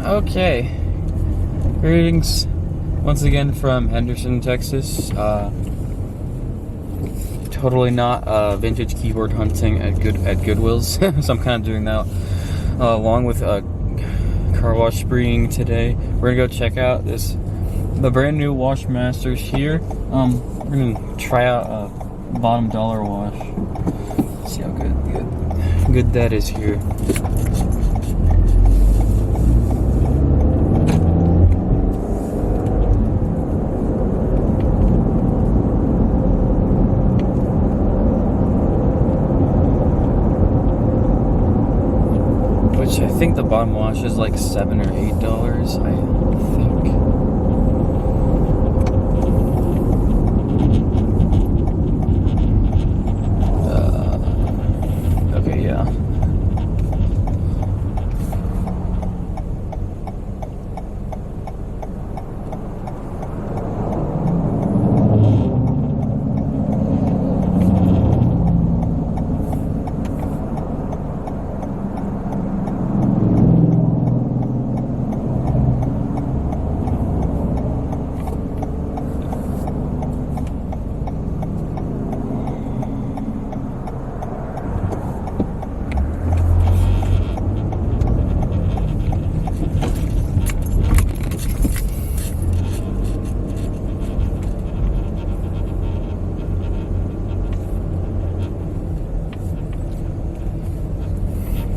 Okay. Greetings once again from Henderson, Texas. Totally not vintage keyboard hunting at Goodwill's, so I'm kind of doing that along with car wash spreeing today. We're gonna go check out the brand new Washmasters here. We're gonna try out bottom dollar wash. See how good that is here. Which I think the bottom wash is like $7 or $8, I think. Okay, yeah.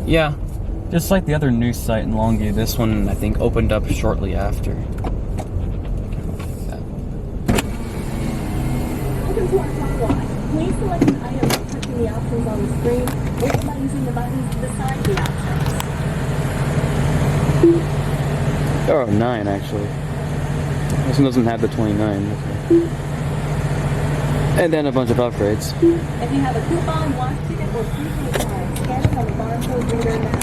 Yeah, just like the other news site in Longview, this one I think opened up shortly after. Welcome to our car wash. Please select an item by touching the options on the screen or by using the buttons beside the options. Oh, 9 actually. This one doesn't have the 29. Okay. And then a bunch of upgrades. If you have a coupon, wash ticket, or prepaid card, scan it on the barcode reader now.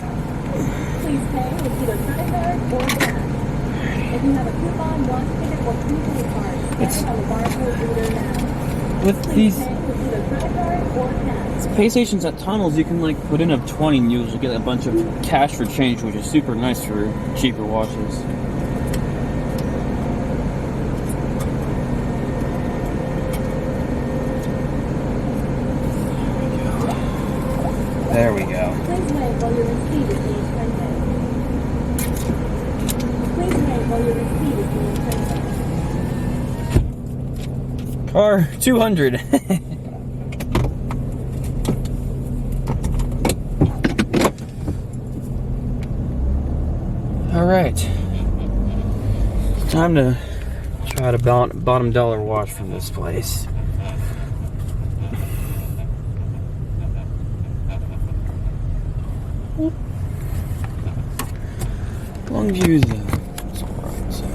Please pay with either credit card or cash. If you have a coupon, wash ticket, or prepaid card, scan it on the barcode reader now. With Please these pay with either credit card or cash. pay stations at tunnels, you can like put in a 20 and you'll get a bunch of cash for change, which is super nice for cheaper washes. There we go. Please wait while your receipt is being printed. Please wait while your receipt is being printed. Car 200. All right. Time to try to bottom dollar wash from this place. Longview's it's alright, so.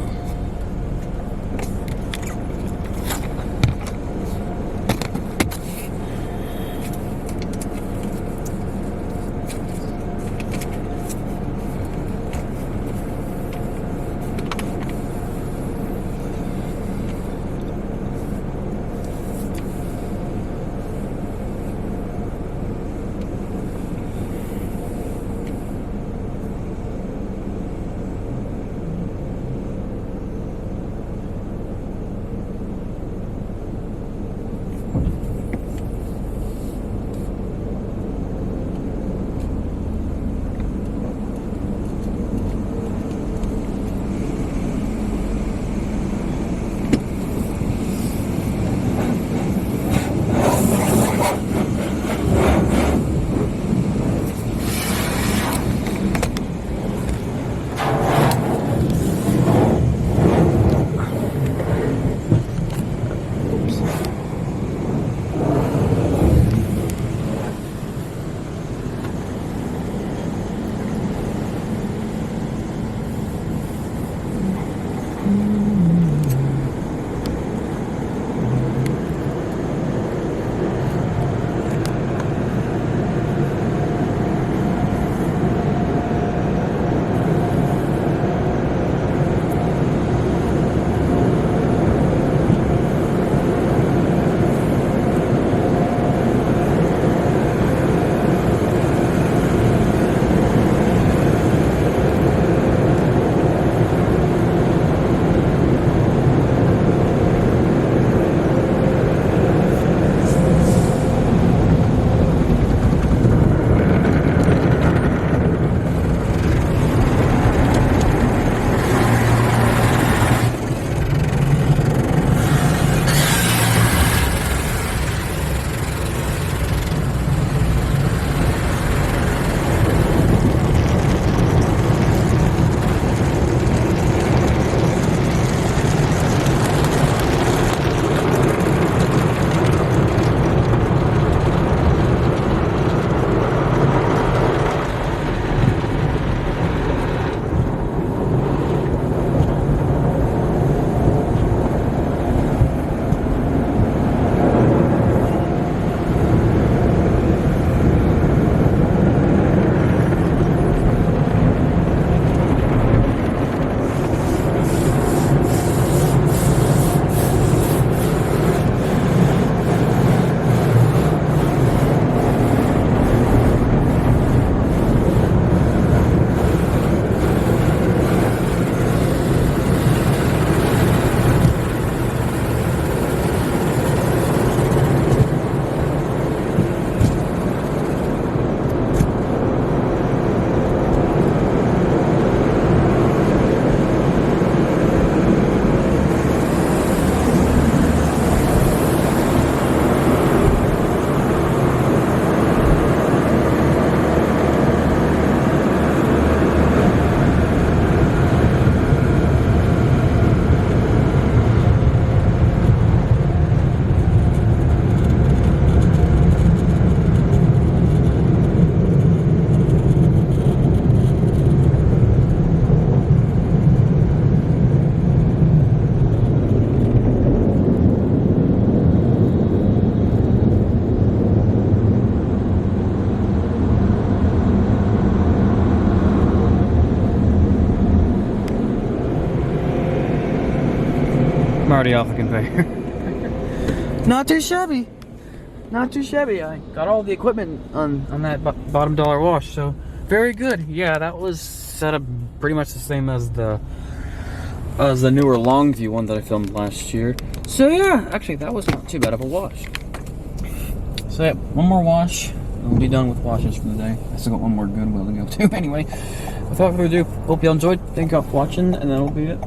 already off the conveyor. Not too shabby. Not too shabby. I got all the equipment on that bottom dollar wash, so very good. Yeah, that was set up pretty much the same as the newer Longview one that I filmed last year. So yeah, actually that was not too bad of a wash. So yeah, one more wash, and we'll be done with washes for the day. I still got one more Goodwill to go to anyway. Without further ado, hope y'all enjoyed. Thank y'all for watching, and that'll be it.